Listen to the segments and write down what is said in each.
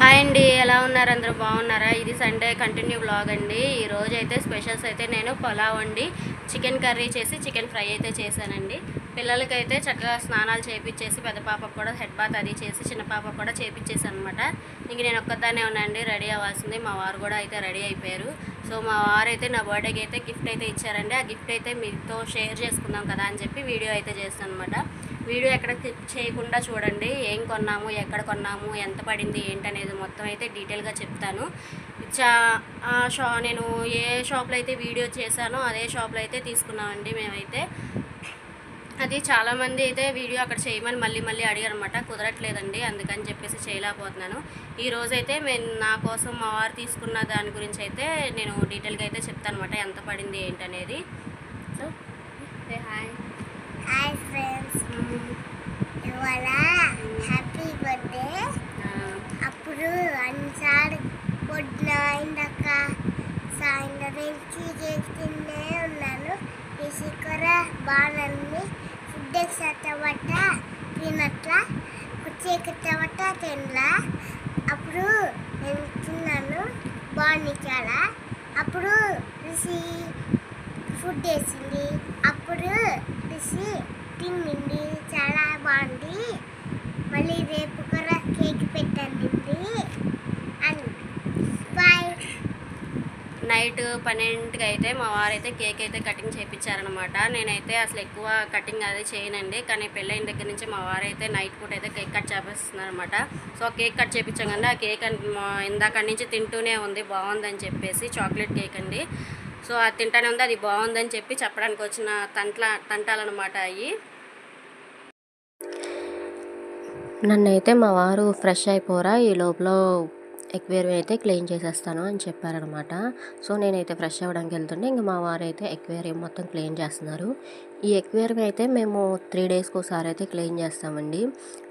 Hi అండి, ఎలా ఉన్నారు? అందరూ బాగున్నారా? ఇది సండే కంటిన్యూ వ్లాగ్ అండి. ఈరోజు అయితే స్పెషల్స్ అయితే నేను పులావ్ వండి చికెన్ కర్రీ చేసి చికెన్ ఫ్రై అయితే చేశానండి. పిల్లలకైతే చక్కగా స్నానాలు చేయించేసి పెద్ద పాపకు కూడా హెడ్ బాత్ అది చేసి చిన్న పాపకు కూడా చేయించేసాను అనమాట. ఇంక నేను ఒక్కదాన్నే ఉన్నానండి, రెడీ అవ్వాల్సింది. మా వారు కూడా అయితే రెడీ అయిపోయారు. సో మా వారు అయితే నా బర్త్డేకి అయితే గిఫ్ట్ అయితే ఇచ్చారండి. ఆ గిఫ్ట్ అయితే మీతో షేర్ చేసుకుందాం కదా అని చెప్పి వీడియో అయితే చేస్తాను అనమాట. వీడియో ఎక్కడ క్లిక్ చేయకుండా చూడండి. ఏం కొన్నాము, ఎక్కడ కొన్నాము, ఎంత పడింది ఏంటనేది మొత్తం అయితే డీటెయిల్గా చెప్తాను. నేను ఏ షాప్లో అయితే వీడియో చేశానో అదే షాప్లో అయితే తీసుకున్నామండి మేమైతే. అది చాలామంది అయితే వీడియో అక్కడ చేయమని మళ్ళీ మళ్ళీ అడిగారు అనమాట. కుదరట్లేదండి, అందుకని చెప్పేసి చేయలేకపోతున్నాను. ఈరోజైతే నా కోసం మా వారు తీసుకున్న దాని గురించి అయితే నేను డీటెయిల్గా అయితే చెప్తాను అనమాట, ఎంత పడింది ఏంటనేది. సో హాయ్ హాయ్ ఫ్రెండ్స్, ఇవాళ హ్యాపీ బర్త్డే. అప్పుడు అన్నిసార్లు పొద్దున ఇందాక సాయంత్రం నుంచి చేస్తూనే ఉన్నాను. కూర బాగుంది. ఫుడ్ ఎక్సబట్ట తినట్ల కుచ్చేకట్టబట్ట తినలా. అప్పుడు నేను తిన్నాను, బాగుంది చాలా. అప్పుడు రుచి ఫుడ్ వేసింది, అప్పుడు రుచి తిన్నింది, చాలా బాగుంది. మళ్ళీ రేపు కూడా కేక్ పెట్టండి అండ్ బాయ్. నైట్ 12కి అయితే మా వారైతే కేక్ అయితే కటింగ్ చేయించారనమాట. నేనైతే అసలు ఎక్కువ కటింగ్ అది చేయనండి, కానీ పెళ్ళైన దగ్గర నుంచి మా వారైతే నైట్ పూట అయితే కేక్ కట్ చేపిస్తున్నారు అనమాట. సో కేక్ కట్ చేయించాం కండి, ఆ కేక్ ఇందాక నుంచి తింటూనే ఉంది, బాగుందని చెప్పేసి. చాక్లెట్ కేక్ అండి. సో అది తింటానే ఉంది, అది బాగుందని చెప్పి చెప్పడానికి వచ్చిన తంటాలన్నమాట అవి. నన్నైతే మా వారు ఫ్రెష్ అయిపోరా, ఈ లోపల ఎక్వేరియం అయితే క్లీన్ చేసేస్తాను అని చెప్పారనమాట. సో నేనైతే ఫ్రెష్ అవ్వడానికి వెళ్తుంటే ఇంక మా వారు అయితే ఎక్వేరియం మొత్తం క్లీన్ చేస్తున్నారు. ఈ ఎక్వేరియం అయితే మేము 3 డేస్కి ఒకసారి అయితే క్లీన్ చేస్తామండి.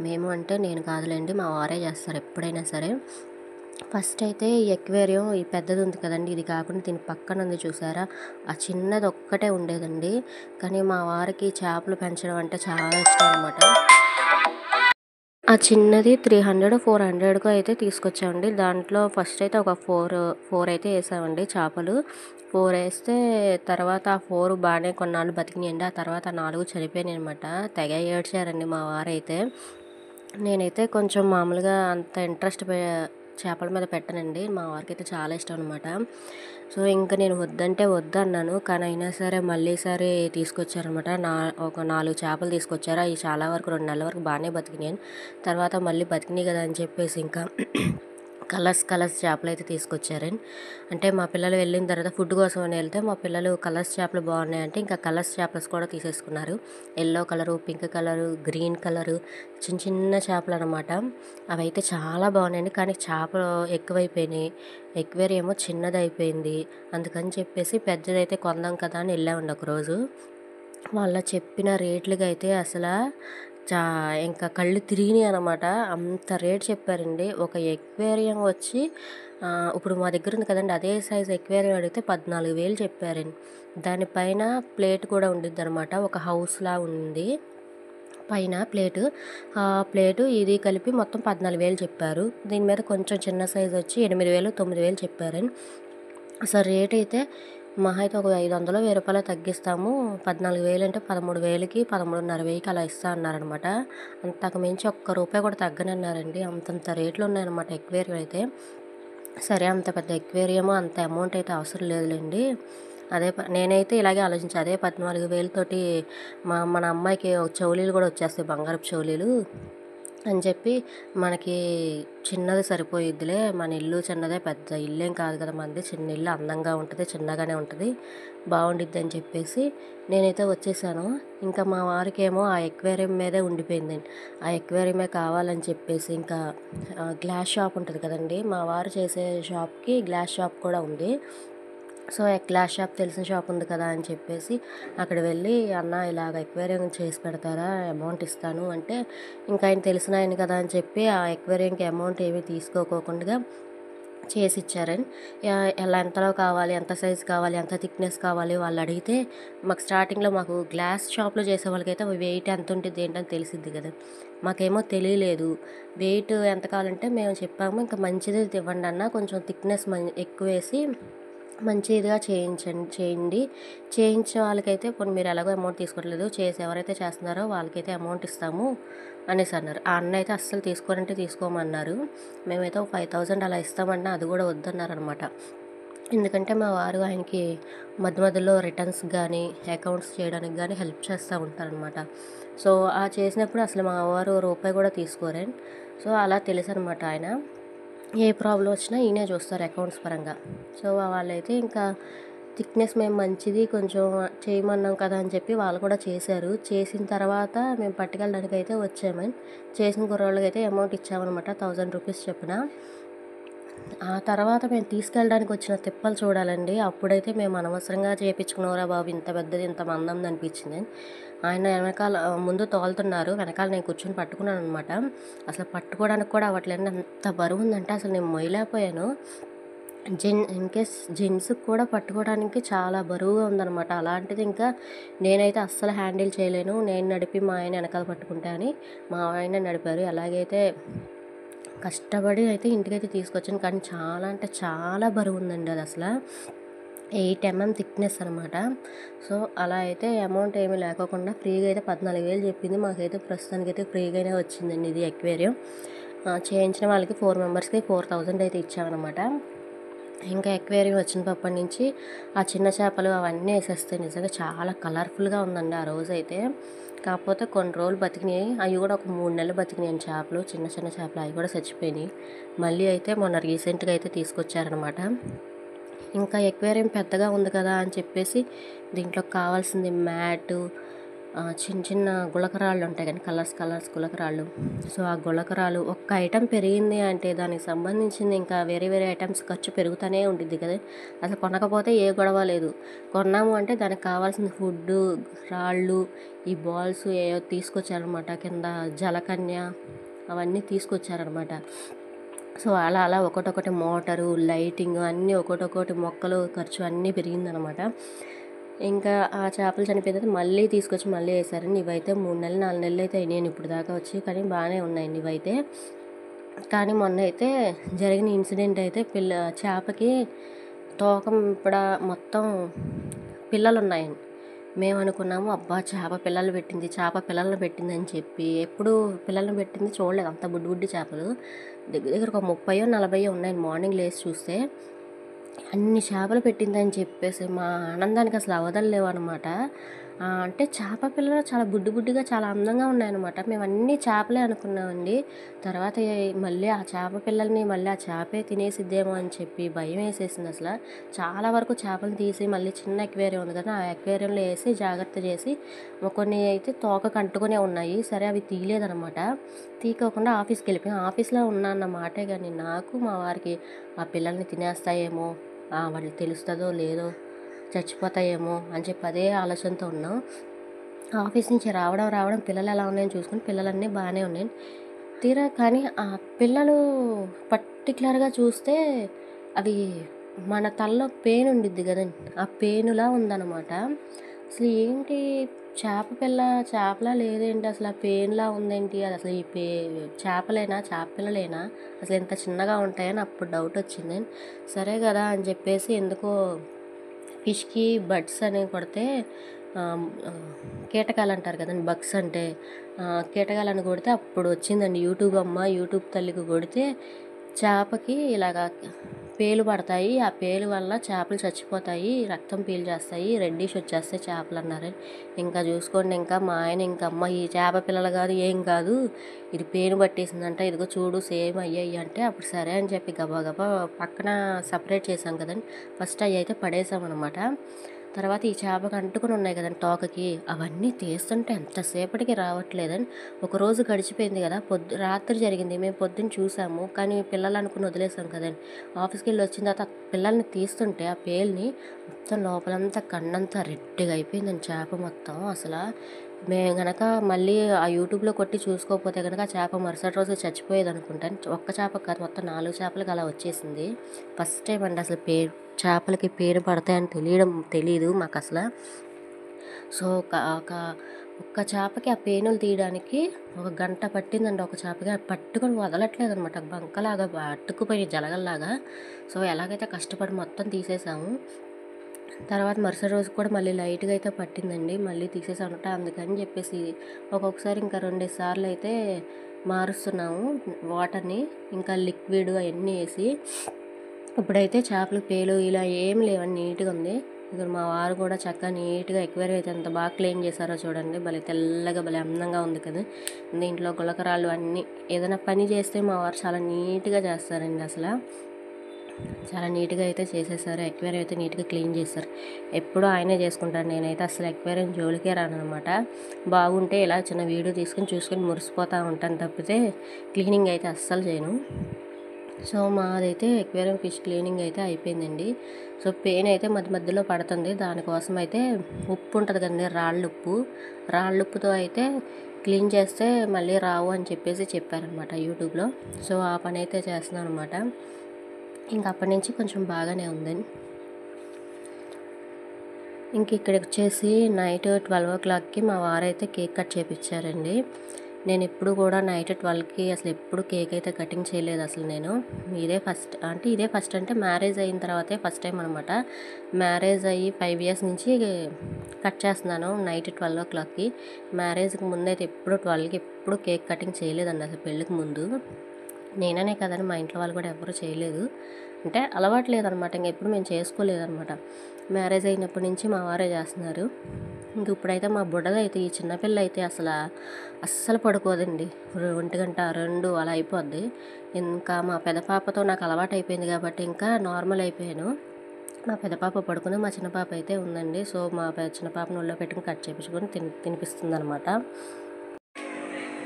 మేము అంటే నేను కాదులేండి, మా వారే చేస్తారు ఎప్పుడైనా సరే. ఫస్ట్ అయితే ఈ ఎక్వేరియం ఈ పెద్దది ఉంది కదండి, ఇది కాకుండా దీని పక్కన ఉంది చూసారా, ఆ చిన్నది ఒక్కటే ఉండేదండి. కానీ మా వారికి చేపలు పెంచడం అంటే చాలా ఇష్టం అనమాట. ఆ చిన్నది 300, 400కు అయితే తీసుకొచ్చామండి. దాంట్లో ఫస్ట్ అయితే ఒక 4 అయితే వేసామండి చేపలు. 4 వేస్తే తర్వాత ఆ 4 బాగానే కొన్నాళ్ళు బతికినాయండి. ఆ తర్వాత 4 చనిపోయినాయి అనమాట. తెగ ఏడ్చారండి మా వారైతే. నేనైతే కొంచెం మామూలుగా అంత ఇంట్రెస్ట్ చేపల మీద పెట్టనండి, మా వారికి అయితే చాలా ఇష్టం అనమాట. సో ఇంకా నేను వద్దంటే వద్దన్నాను, కానీ అయినా సరే మళ్ళీసారి తీసుకొచ్చారనమాట. ఒక 4 చేపలు తీసుకొచ్చారు. అవి చాలా వరకు 2 నెలల వరకు బాగానే బతికినాయి. తర్వాత మళ్ళీ బతికినాయి కదా అని చెప్పేసి ఇంకా కలర్స్ చేపలు అయితే తీసుకొచ్చారండి. అంటే మా పిల్లలు వెళ్ళిన తర్వాత ఫుడ్ కోసం అని వెళ్తే మా పిల్లలు కలర్స్ చేపలు బాగున్నాయంటే ఇంకా కలర్స్ చేపలు కూడా తీసేసుకున్నారు. Yellow colour, pink colour, green colour, చిన్న చేపలు అనమాట. అవి అయితే చాలా బాగున్నాయండి, కానీ చేపలు ఎక్కువైపోయినాయి. ఎక్వేరియం ఏమో చిన్నది అయిపోయింది. అందుకని చెప్పేసి పెద్దదైతే కొందాం కదా అని వెళ్ళామండి ఒకరోజు. వాళ్ళ చెప్పిన రేట్లకి అయితే అసలు ఇంకా కళ్ళు తిరిగినాయి అనమాట. అంత రేట్ చెప్పారండి. ఒక ఎక్వేరియం వచ్చి ఇప్పుడు మా దగ్గర ఉంది కదండి, అదే సైజ్ ఎక్వేరియం అడిగితే 14,000 చెప్పారండి. దానిపైన ప్లేట్ కూడా ఉండిద్ది అనమాట, ఒక హౌస్లా ఉంది పైన ప్లేటు. ఆ ప్లేటు ఇది కలిపి మొత్తం 14,000 చెప్పారు. దీని మీద కొంచెం చిన్న సైజు వచ్చి 8,000, 9,000 చెప్పారండి. అసలు రేట్ అయితే మహా అయితే ఒక 500, 1000 రూపాయలు తగ్గిస్తాము, 14,000 అంటే 13,000కి, 13,500కి అలా ఇస్తా అన్నారనమాట. అంతకు మించి ఒక్క రూపాయి కూడా తగ్గనన్నారండి. అంతంత రేట్లు ఉన్నాయన్నమాట ఎక్వేరియం అయితే. సరే అంత పెద్ద ఎక్వేరియం అంత అమౌంట్ అయితే అవసరం లేదులేండి. నేనైతే ఇలాగే ఆలోచించాను. అదే 14,000 తోటి మన అమ్మాయికి చెవులీలు కూడా వచ్చేస్తాయి, బంగారపు చెవులీలు అని చెప్పి మనకి చిన్నది సరిపోయిద్దిలే, మన ఇల్లు చిన్నదే, పెద్ద ఇల్లేం కాదు కదా మనది, చిన్న ఇల్లు అందంగా ఉంటుంది, చిన్నగానే ఉంటుంది, బాగుండిద్ది అని చెప్పేసి నేనైతే వచ్చేసాను. ఇంకా మా వారికి ఏమో ఆ ఎక్వేరియం మీదే ఉండిపోయిందండి. ఆ ఎక్వేరియమే కావాలని చెప్పేసి ఇంకా గ్లాస్ షాప్ ఉంటుంది కదండి, మా వారు చేసే షాప్కి గ్లాస్ షాప్ కూడా ఉంది. సో గ్లాస్ షాప్ తెలిసిన షాప్ ఉంది కదా అని చెప్పేసి అక్కడ వెళ్ళి, అన్న ఇలాగ ఎక్వేరియం చేసి పెడతారా, అమౌంట్ ఇస్తాను అంటే, ఇంకా ఆయన తెలిసిన ఆయన కదా అని చెప్పి ఆ ఎక్వేరియంకి అమౌంట్ ఏమీ తీసుకోకుండా చేసి ఇచ్చారండి. ఎలా ఎంతలో కావాలి, ఎంత సైజు కావాలి, ఎంత థిక్నెస్ కావాలి వాళ్ళు అడిగితే మాకు స్టార్టింగ్‌లో మాకు గ్లాస్ షాప్‌లో చేసే వాళ్ళకైతే వెయిట్ ఎంత ఉండిద్ది ఏంటని తెలిసిద్ది కదా! మాకేమో తెలియలేదు. వెయిట్ ఎంత కావాలంటే మేము చెప్పాము. ఇంకా మంచిది ఇవ్వండి అన్న కొంచెం థిక్నెస్ ఎక్కువేసి మంచిదిగా చేయండి. చేయించిన వాళ్ళకైతే పోనీ మీరు ఎలాగో అమౌంట్ తీసుకోవట్లేదు. ఎవరైతే చేస్తున్నారో వాళ్ళకైతే అమౌంట్ ఇస్తాము అనేసి అన్నారు. ఆ అన్న అయితే అస్సలు తీసుకోనంటే తీసుకోమన్నారు. మేమైతే ఒక 5000 అలా ఇస్తామన్నా అది కూడా వద్దన్నారనమాట. ఎందుకంటే మా వారు ఆయనకి మధ్య మధ్యలో రిటర్న్స్ కానీ అకౌంట్స్ చేయడానికి కానీ హెల్ప్ చేస్తూ ఉంటారనమాట. సో ఆ చేసినప్పుడు అసలు మా వారు రూపాయి కూడా తీసుకోరండి. సో అలా తెలుసనమాట ఆయన. ఏ ప్రాబ్లం వచ్చినా ఈయనే చూస్తారు అకౌంట్స్ పరంగా. సో వాళ్ళైతే ఇంకా థిక్నెస్ మేము మంచిది కొంచెం చేయమన్నాం కదా అని చెప్పి వాళ్ళు కూడా చేశారు. చేసిన తర్వాత మేము పట్టుకెళ్ళడానికి అయితే వచ్చామని చేసిన కుర్రోళ్ళకైతే అమౌంట్ ఇచ్చామన్నమాట 1000 రూపీస్ చొప్పున. ఆ తర్వాత మేము తీసుకెళ్ళడానికి వచ్చిన తిప్పలు చూడాలండి. అప్పుడైతే మేము అనవసరంగా చేపించుకున్నారా బాబు ఇంత పెద్దది ఇంత మందంది అనిపించింది. ఆయన వెనకాల ముందు తోలుతున్నారు, వెనకాల నేను కూర్చొని పట్టుకున్నాను అనమాట. అసలు పట్టుకోవడానికి కూడా అవ్వట్లేదు, ఎంత బరువు ఉందంటే అసలు నేను మొయ్యలేకపోయాను. ఇన్కేస్ జెంట్స్కి కూడా పట్టుకోవడానికి చాలా బరువుగా ఉందనమాట. అలాంటిది ఇంకా నేనైతే అస్సలు హ్యాండిల్ చేయలేను. నేను నడిపి మా ఆయన వెనకాల పట్టుకుంటా అని మా ఆయన నడిపారు. ఎలాగైతే కష్టపడి అయితే ఇంటికైతే తీసుకొచ్చాను. కానీ చాలా అంటే చాలా బరువు ఉందండి అది అసలు 8 mm థిక్నెస్ అనమాట. సో అలా అయితే అమౌంట్ ఏమీ లేకోకుండా ఫ్రీగా అయితే 14,000 చెప్పింది. మాకైతే ప్రస్తుతానికైతే ఫ్రీగానే వచ్చిందండి ఇది ఎక్వేరియం. చేయించిన వాళ్ళకి 4 మెంబర్స్కి 4000 అయితే ఇచ్చామన్నమాట. ఇంకా ఎక్వేరియం వచ్చినప్పటి నుంచి ఆ చిన్న చేపలు అవన్నీ వేసేస్తాయి. నిజంగా చాలా కలర్ఫుల్గా ఉందండి ఆ రోజైతే. కాకపోతే కొన్ని రోజులు బతికినాయి. అవి కూడా ఒక 3 నెలలు బతికినాయి చేపలు, చిన్న చిన్న చేపలు అవి కూడా చచ్చిపోయినాయి. మళ్ళీ అయితే మొన్న రీసెంట్గా అయితే తీసుకొచ్చారనమాట. ఇంకా ఎక్వేరియం పెద్దగా ఉంది కదా అని చెప్పేసి దీంట్లో కావాల్సింది మ్యాటు, చిన్న చిన్న గులకరాళ్ళు ఉంటాయి కానీ కలర్స్ గులకరాళ్ళు. సో ఆ గులకరాలు ఒక్క ఐటెం పెరిగింది అంటే దానికి సంబంధించింది ఇంకా వేరే ఐటమ్స్ ఖర్చు పెరుగుతూనే ఉంటుంది కదా. అసలు కొనకపోతే ఏ గొడవ లేదు. కొన్నాము అంటే దానికి కావాల్సిన ఫుడ్డు, రాళ్ళు, ఈ బాల్స్ ఏవో తీసుకొచ్చారనమాట. కింద జలకన్య అవన్నీ తీసుకొచ్చారనమాట. సో అలా ఒకటొకటి మోటారు, లైటింగ్ అన్నీ ఒకటొకటి మొక్కలు ఖర్చు అన్నీ పెరిగిందనమాట. ఇంకా ఆ చేపలు చనిపోయిన తర్వాత మళ్ళీ తీసుకొచ్చి మళ్ళీ వేసారండి. ఇవైతే 3 నెలలు 4 నెలలు అయితే అయినాయి ఇప్పుడు దాకా వచ్చి. కానీ బాగానే ఉన్నాయండి ఇవైతే. కానీ మొన్న అయితే జరిగిన ఇన్సిడెంట్ అయితే చేపకి తోక ఇప్పుడు మొత్తం పిల్లలు ఉన్నాయండి. మేము అనుకున్నాము అబ్బా చేప పిల్లలు పెట్టింది అని చెప్పి. ఎప్పుడు పిల్లల్ని పెట్టింది చూడలేదు. అంత బుడ్డి చేపలు దగ్గర ఒక 30 40 ఉన్నాయండి. మార్నింగ్ లేచి చూస్తే అన్ని చేపలు పెట్టిందని చెప్పేసి మా ఆనందానికి అసలు అవధులు లేవన్నమాట. అంటే చేప పిల్లలు చాలా బుడ్డిగా చాలా అందంగా ఉన్నాయన్నమాట. మేము అన్నీ చేపలే అనుకున్నామండి. తర్వాత మళ్ళీ ఆ చేప పిల్లల్ని మళ్ళీ ఆ చేపే తినేసిద్దేమో అని చెప్పి భయం వేసేసింది అసలు. చాలా వరకు చేపలు తీసి మళ్ళీ చిన్న ఎక్వేరియం ఉంది కదా, ఆ ఎక్వేరియంలో వేసి జాగ్రత్త చేసి కొన్ని అయితే తోకకు అంటుకునే ఉన్నాయి. సరే అవి తీయలేదనమాట. తీయకోకుండా ఆఫీస్కి వెళ్ళిపోయాం. ఆఫీస్లో ఉన్నా అన్న మాటే కానీ నాకు మా వారికి ఆ పిల్లల్ని తినేస్తాయేమో, వాళ్ళకి తెలుస్తుందో లేదో, చచ్చిపోతాయేమో అని చెప్పి అదే ఆలోచనతో ఉన్నాం. ఆఫీస్ నుంచి రావడం పిల్లలు ఎలా ఉన్నాయని చూసుకుని పిల్లలన్నీ బాగానే ఉన్నాయి. తీరా కానీ ఆ పిల్లలు పర్టికులర్గా చూస్తే అవి మన తలలో పేను ఉండిద్ది కదండి, ఆ పేనులా ఉందన్నమాట. అసలు ఏంటి చేపలా లేదేంటి, అసలు ఆ పేనులా ఉందేంటి, అది అసలు చేప పిల్లలేనా, అసలు ఎంత చిన్నగా ఉంటాయని అప్పుడు డౌట్ వచ్చింది. సరే కదా అని చెప్పేసి ఎందుకో ఫిష్కి బడ్స్ అనేవి కొడితే కీటకాలు అంటారు కదండి, బగ్స్ అంటే కీటకాలను కొడితే అప్పుడు వచ్చిందండి యూట్యూబ్ తల్లికి కొడితే చేపకి ఇలాగా పేలు పడతాయి, ఆ పేలు వల్ల చేపలు చచ్చిపోతాయి, రక్తం పీల్చేస్తాయి, రెడ్డిష్ వచ్చేస్తాయి చేపలు అన్నారు. ఇంకా చూసుకోండి, ఇంకా మా ఆయన ఇంకా అమ్మ ఈ చేప పిల్లలు కాదు ఏం కాదు, ఇది పేను పట్టేసిందంట, ఇదిగో చూడు సేమ్ అయ్యాయి అంటే అప్పుడు సరే అని చెప్పి గబా పక్కన సపరేట్ చేసాం కదండి. ఫస్ట్ అవి అయితే పడేసామన్నమాట. తర్వాత ఈ చేపకు అంటుకుని ఉన్నాయి కదండి తోకకి, అవన్నీ తీస్తుంటే ఎంతసేపటికి రావట్లేదని ఒకరోజు గడిచిపోయింది కదా, రాత్రి జరిగింది. మేము పొద్దున్న చూసాము కానీ పిల్లలు అనుకుని వదిలేసాం కదండి. ఆఫీస్కి వెళ్ళి వచ్చిన తర్వాత పిల్లల్ని తీస్తుంటే ఆ పేల్ని మొత్తం లోపలంతా కన్నంతా రెడ్డిగా అయిపోయిందండి చేప మొత్తం. అసలు మేము గనక మళ్ళీ ఆ యూట్యూబ్లో కొట్టి చూసుకోకపోతే కనుక ఆ చేప మరుసటి రోజు చచ్చిపోయేది అనుకుంటాను. ఒక్క చేప కాదు, మొత్తం 4 చేపలకి అలా వచ్చేసింది. ఫస్ట్ టైం అండి అసలు చేపలకి పేరు పడతాయని తెలీదు మాకు అసలు. సో ఒక్క చేపకి ఆ పేనులు తీయడానికి 1 గంట పట్టిందండి. ఒక చేపకి అది పట్టుకొని వదలట్లేదు అనమాట, బంకలాగా అట్టుకుపోయి జలగల్లాగా. సో ఎలాగైతే కష్టపడి మొత్తం తీసేసాము. తర్వాత మరుసటి రోజు కూడా మళ్ళీ లైట్గా అయితే పట్టిందండి, మళ్ళీ తీసేసామట. అందుకని చెప్పేసి ఒక్కొక్కసారి ఇంకా 2 సార్లు అయితే మారుస్తున్నాము వాటర్ని, ఇంకా లిక్విడ్ అవన్నీ వేసి. ఇప్పుడైతే చేపలు పేలు ఇలా ఏం లేవని నీట్గా ఉంది. ఇక్కడ మా వారు కూడా చక్కగా నీట్గా ఎక్వేరియం అయితే ఎంత బాగా క్లీన్ చేశారో చూడండి. భలే తెల్లగా భలే అందంగా ఉంది కదా. దీంట్లో గులకరాళ్ళు అన్నీ, ఏదైనా పని చేస్తే మా వారు చాలా నీట్గా చేస్తారండి. అసలు చాలా నీట్గా అయితే చేసేసారు. ఎక్వేరియం అయితే నీట్గా క్లీన్ చేస్తారు. ఎప్పుడూ ఆయనే చేసుకుంటారు. నేనైతే అసలు ఎక్వేరియం జోలికే రానమాట. బాగుంటే ఇలా చిన్న వీడియో చూసుకొని మురిసిపోతూ ఉంటాను తప్పితే క్లీనింగ్ అయితే అస్సలు చేయను. సో మాదైతే ఎక్వేరియం ఫిష్ క్లీనింగ్ అయితే అయిపోయిందండి. సో పెయిన్ అయితే మధ్యలో పడుతుంది. దానికోసం అయితే ఉప్పు ఉంటుంది కదండి, రాళ్ళుప్పుతో అయితే క్లీన్ చేస్తే మళ్ళీ రావు అని చెప్పారనమాట యూట్యూబ్లో. సో ఆ పని అయితే చేస్తున్నాను అనమాట. ఇంకా అప్పటి నుంచి కొంచెం బాగానే ఉంది. ఇంక ఇక్కడికి వచ్చేసి నైట్ 12 o'clockకి మా వారైతే కేక్ కట్ చేయించారండి. నేను ఎప్పుడు కూడా నైట్ 12కి అసలు ఎప్పుడు కేక్ అయితే కటింగ్ చేయలేదు అసలు నేను. ఇదే ఫస్ట్ అంటే మ్యారేజ్ అయిన తర్వాతే ఫస్ట్ టైం అనమాట. మ్యారేజ్ అయ్యి 5 years నుంచి కట్ చేస్తున్నాను నైట్ 12 o'clockకి. మ్యారేజ్కి ముందు అయితే ఎప్పుడు 12కి ఎప్పుడు కేక్ కటింగ్ చేయలేదండి అసలు. పెళ్ళికి ముందు నేననే కదని మా ఇంట్లో వాళ్ళు కూడా ఎవరు చేయలేదు, అంటే అలవాటు లేదనమాట. ఇంక ఎప్పుడు మేము చేసుకోలేదనమాట. మ్యారేజ్ అయినప్పటి నుంచి మా వారే చేస్తున్నారు. ఇంక ఇప్పుడైతే మా బుడ్డదైతే, ఈ చిన్నపిల్ల అయితే అస్సలు పడుకోదండి. 1 గంట 2 అలా అయిపోద్ది. ఇంకా మా పెద్ద పాపతో నాకు అలవాటు అయిపోయింది కాబట్టి ఇంకా నార్మల్ అయిపోయాను. మా పెద్ద పాప పడుకుంది, మా చిన్న పాప అయితే ఉందండి. సో మా చిన్న పాపను ఒళ్ళో పెట్టుకుని కట్ చేయించుకొని తినిపిస్తుంది అనమాట.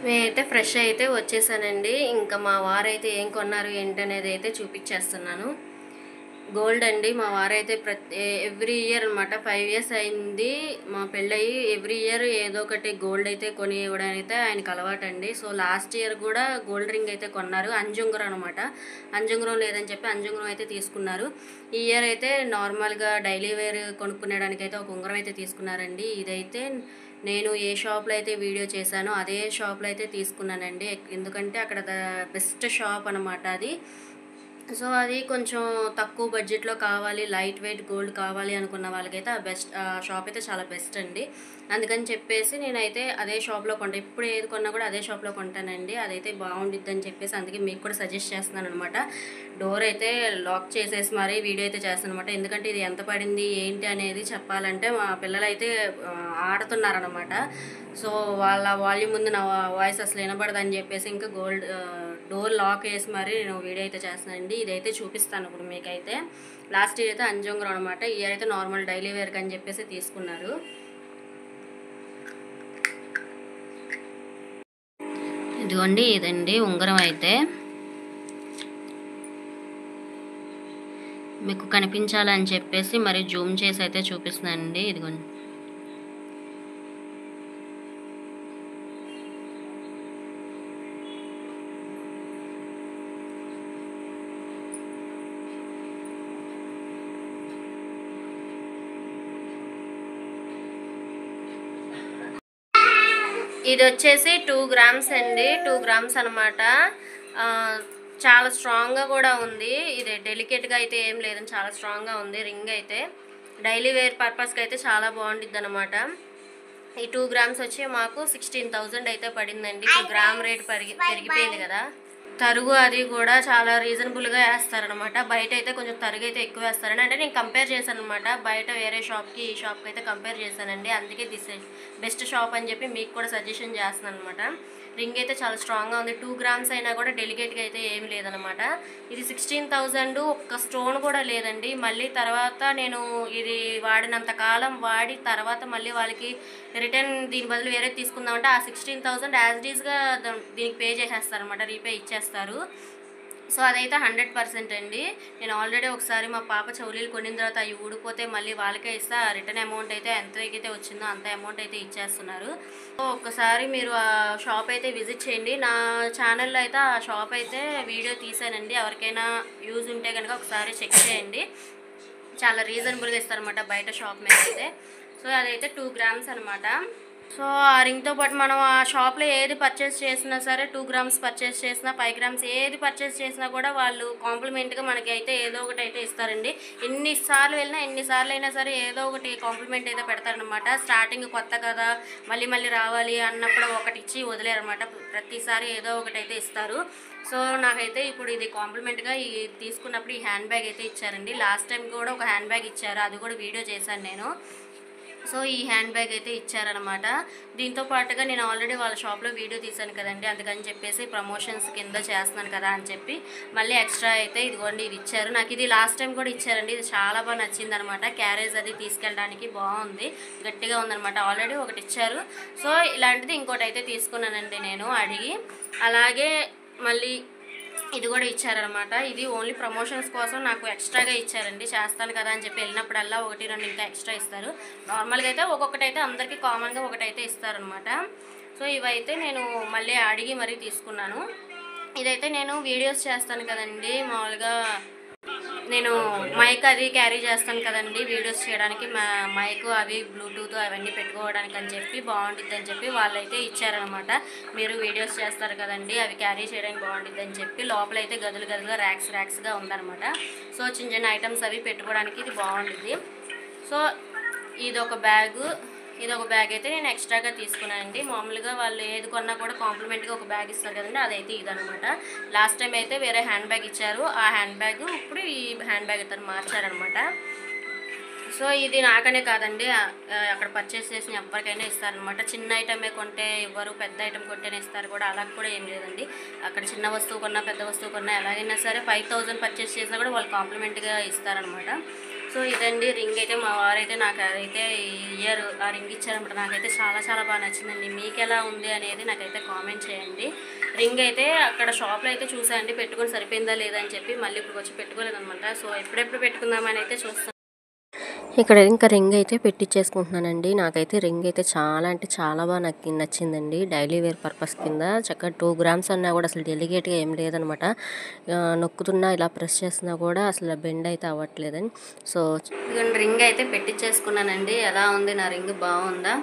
నేనైతే ఫ్రెష్ అయితే వచ్చేసానండి. ఇంకా మా వారైతే ఏం కొన్నారు ఏంటనేది అయితే చూపించేస్తున్నాను. గోల్డ్ అండి. మా వారైతే ఎవ్రీ ఇయర్ అనమాట, 5 years అయింది మా పెళ్ళయి. ఎవ్రీ ఇయర్ ఏదో ఒకటి గోల్డ్ అయితే కొని ఇవ్వడం అయితే ఆయనకు అలవాటు అండి. సో లాస్ట్ ఇయర్ కూడా గోల్డ్ రింగ్ అయితే కొన్నారు, అంజుంగురం అనమాట. అంజుంగురం లేదని చెప్పి అంజుంగురం అయితే తీసుకున్నారు. ఈ ఇయర్ అయితే నార్మల్గా డైలీ వేర్ కొనుక్కునేడానికి అయితే ఒక ఉంగరం అయితే తీసుకున్నారండి. ఇదైతే నేను ఏ షాప్లో అయితే వీడియో చేశానో అదే షాప్లో అయితే తీసుకున్నానండి. ఎందుకంటే అక్కడ బెస్ట్ షాప్ అనమాట అది. సో అది కొంచెం తక్కువ బడ్జెట్లో కావాలి, లైట్ వెయిట్ గోల్డ్ కావాలి అనుకున్న వాళ్ళకైతే ఆ షాప్ అయితే చాలా బెస్ట్ అండి. అందుకని చెప్పేసి నేనైతే అదే షాప్లో ఎప్పుడు ఏది కొన్నా కూడా అదే షాప్లో కొంటానండి. అదైతే బాగుండిద్ది అని చెప్పేసి అందుకే మీకు కూడా సజెస్ట్ చేస్తున్నాను అనమాట. డోర్ అయితే లాక్ చేసేసి మరీ వీడియో అయితే చేస్తాను అనమాట. ఎందుకంటే ఇది ఎంత పడింది ఏంటి అనేది చెప్పాలంటే మా పిల్లలు అయితే ఆడుతున్నారనమాట. సో వాళ్ళ వాల్యూమ్ ముందు నా వాయిస్ అసలు వినబడదని చెప్పేసి ఇంకా డోర్ లాక్ వేసి మరి నేను వీడియో అయితే చేస్తానండి. ఇదైతే చూపిస్తాను ఇప్పుడు మీకైతే. లాస్ట్ ఇయర్ అయితే అంజంగురం అనమాట, ఈ ఇయర్ అయితే నార్మల్ డైలీ వేర్కి అని చెప్పేసి తీసుకున్నారు. ఇదిగోండి, ఇదండి ఉంగరం అయితే. మీకు కనిపించాలని చెప్పేసి మరి జూమ్ చేసి అయితే చూపిస్తున్నానండి. ఇదిగోండి, ఇది వచ్చేసి 2 grams అండి. 2 grams అనమాట. చాలా స్ట్రాంగ్గా కూడా ఉంది. ఇది డెలికేట్గా అయితే ఏం లేదని చాలా స్ట్రాంగ్గా ఉంది. రింగ్ అయితే డైలీ వేర్ పర్పస్కి అయితే చాలా బాగుంటుంది అనమాట. ఈ 2 grams వచ్చి మాకు 16,000 అయితే పడిందండి. ఇప్పుడు గ్రామ్ రేట్ పెరిగిపోయింది కదా. తరుగు అది కూడా చాలా రీజనబుల్గా వేస్తారనమాట. బయట అయితే కొంచెం తరుగు అయితే ఎక్కువ వేస్తారని, అంటే నేను కంపేర్ చేశాను అనమాట. బయట వేరే షాప్కి ఈ షాప్కి అయితే కంపేర్ చేశానండి. అందుకే బెస్ట్ షాప్ అని చెప్పి మీకు కూడా సజెషన్ చేస్తున్నాను అనమాట. రింగ్ అయితే చాలా స్ట్రాంగ్గా ఉంది. 2 grams అయినా కూడా డెలికేట్గా అయితే ఏం లేదనమాట. ఇది 16,000, ఒక్క స్టోన్ కూడా లేదండి. మళ్ళీ తర్వాత నేను ఇది వాడినంత కాలం వాడి తర్వాత మళ్ళీ వాళ్ళకి రిటర్న్ దీని బదులు వేరే తీసుకుందామంటే ఆ 16,000 యాజ్ ఇట్ ఈస్గా దీనికి పే చేసేస్తారనమాట, రీపే ఇచ్చేస్తారు. సో అదైతే 100% అండి. నేను ఆల్రెడీ ఒకసారి మా పాప చెవులీలు కొనిన తర్వాత అవి ఊడిపోతే మళ్ళీ వాళ్ళకే ఇస్తా, రిటర్న్ అమౌంట్ అయితే ఎంతైతే వచ్చిందో అంత అమౌంట్ అయితే ఇచ్చేస్తున్నారు. సో ఒక్కసారి మీరు ఆ షాప్ అయితే విజిట్ చేయండి. నా ఛానల్లో అయితే ఆ షాప్ అయితే వీడియో తీసానండి. ఎవరికైనా యూజ్ ఉంటే కనుక ఒకసారి చెక్ చేయండి. చాలా రీజనబుల్గా ఇస్తారనమాట బయట షాప్ మీద అయితే. సో అదైతే 2 grams అనమాట. సో ఆ రింగ్తో పాటు మనం ఆ షాప్లో ఏది పర్చేస్ చేసినా సరే 2 grams పర్చేస్ చేసినా 5 grams ఏది పర్చేస్ చేసినా కూడా వాళ్ళు కాంప్లిమెంట్గా మనకి అయితే ఏదో ఒకటి అయితే ఇస్తారండి. ఎన్నిసార్లు వెళ్ళినా ఎన్నిసార్లు అయినా సరే ఏదో ఒకటి కాంప్లిమెంట్ అయితే పెడతారనమాట. స్టార్టింగ్ కొత్త కదా మళ్ళీ మళ్ళీ రావాలి అన్నప్పుడు ఒకటి ఇచ్చి వదిలేరనమాట. ప్రతిసారి ఏదో ఒకటి అయితే ఇస్తారు. సో నాకైతే ఇప్పుడు ఇది కాంప్లిమెంట్గా తీసుకున్నప్పుడు ఈ హ్యాండ్ బ్యాగ్ అయితే ఇచ్చారండి. లాస్ట్ టైం కూడా ఒక హ్యాండ్ బ్యాగ్ ఇచ్చారు, అది కూడా వీడియో చేశాను నేను. సో ఈ హ్యాండ్ బ్యాగ్ అయితే ఇచ్చారనమాట. దీంతో పాటుగా నేను ఆల్రెడీ వాళ్ళ షాప్లో వీడియో తీశాను కదండి, అందుకని చెప్పేసి ప్రమోషన్స్ కింద చేస్తున్నాను కదా అని చెప్పి మళ్ళీ ఎక్స్ట్రా అయితే ఇదిగోండి ఇది ఇచ్చారు. నాకు ఇది లాస్ట్ టైం కూడా ఇచ్చారండి. ఇది చాలా బాగా నచ్చింది అనమాట. క్యారేజ్ అది తీసుకెళ్ళడానికి బాగుంది, గట్టిగా ఉందనమాట. ఆల్రెడీ ఒకటి ఇచ్చారు. సో ఇలాంటిది ఇంకోటి అయితే తీసుకున్నానండి నేను అడిగి. అలాగే మళ్ళీ ఇది కూడా ఇచ్చారనమాట. ఇది ఓన్లీ ప్రమోషన్స్ కోసం నాకు ఎక్స్ట్రాగా ఇచ్చారండి. చేస్తాను కదా అని చెప్పి వెళ్ళినప్పుడల్లా 1-2 ఇంకా ఎక్స్ట్రా ఇస్తారు. నార్మల్గా అయితే ఒక్కొక్కటి అయితే అందరికీ కామన్గా ఒకటైతే ఇస్తారనమాట. సో ఇవైతే నేను మళ్ళీ అడిగి మరీ తీసుకున్నాను. ఇదైతే నేను వీడియోస్ చేస్తాను కదండి, మామూలుగా నేను మైక్ అది క్యారీ చేస్తాను కదండి వీడియోస్ చేయడానికి. మైక్ అవి బ్లూటూత్ అవన్నీ పెట్టుకోవడానికి అని చెప్పి బాగుంటుంది అని చెప్పి వాళ్ళైతే ఇచ్చారనమాట. మీరు వీడియోస్ చేస్తారు కదండి అవి క్యారీ చేయడానికి బాగుంటుంది అని చెప్పి లోపలైతే గదులు గదులుగా ర్యాక్స్గా ఉందన్నమాట. సో చిన్న చిన్న ఐటమ్స్ అవి పెట్టుకోవడానికి ఇది బాగుంటుంది. సో ఇదొక బ్యాగ్ అయితే నేను ఎక్స్ట్రాగా తీసుకున్నానండి. మామూలుగా వాళ్ళు ఏది కొన్నా కూడా కాంప్లిమెంట్గా ఒక బ్యాగ్ ఇస్తారు కదండి, అదైతే ఇదనమాట. లాస్ట్ టైం అయితే వేరే హ్యాండ్ బ్యాగ్ ఇచ్చారు, ఆ హ్యాండ్ బ్యాగ్ ఇప్పుడు ఈ హ్యాండ్ బ్యాగ్ అయితే మార్చారనమాట. సో ఇది నాకనే కాదండి, అక్కడ పర్చేస్ చేసిన ఎవరికైనా ఇస్తారనమాట. చిన్న ఐటమే కొంటే ఇవ్వరు, పెద్ద ఐటమ్ కొంటేనే ఇస్తారు కూడా, అలా కూడా ఏం లేదండి. అక్కడ చిన్న వస్తువు కొన్నా పెద్ద వస్తువు కొన్నా ఎలాగైనా సరే 5000 పర్చేస్ చేసినా కూడా వాళ్ళు కాంప్లిమెంట్గా ఇస్తారనమాట. సో ఇదండి రింగ్ అయితే. మా వారైతే నాకు అదైతే ఇయర్ ఆ రింగ్ ఇచ్చారనమాట. నాకైతే చాలా చాలా బాగా నచ్చిందండి. మీకు ఎలా ఉంది అనేది నాకైతే కామెంట్ చేయండి. రింగ్ అయితే అక్కడ షాప్లో అయితే చూసానండి, పెట్టుకొని సరిపోయిందా లేదా అని చెప్పి మళ్ళీ ఇప్పుడు వచ్చి పెట్టుకోలేదనమాట. సో ఎప్పుడెప్పుడు పెట్టుకుందామని అయితే చూస్తాను. ఇక్కడ ఇంకా రింగ్ అయితే పెట్టించేసుకుంటున్నానండి. నాకైతే రింగ్ అయితే చాలా అంటే చాలా బాగా నాకు నచ్చిందండి. డైలీ వేర్ పర్పస్ కింద చక్కగా 2 grams అన్నా కూడా అసలు డెలికేట్గా ఏం లేదనమాట. నొక్కుతున్నా ఇలా ప్రెస్ చేస్తున్నా కూడా అసలు బెండ్ అయితే అవ్వట్లేదని. సో రింగ్ అయితే పెట్టించేసుకున్నానండి. ఎలా ఉంది నా రింగ్, బాగుందా?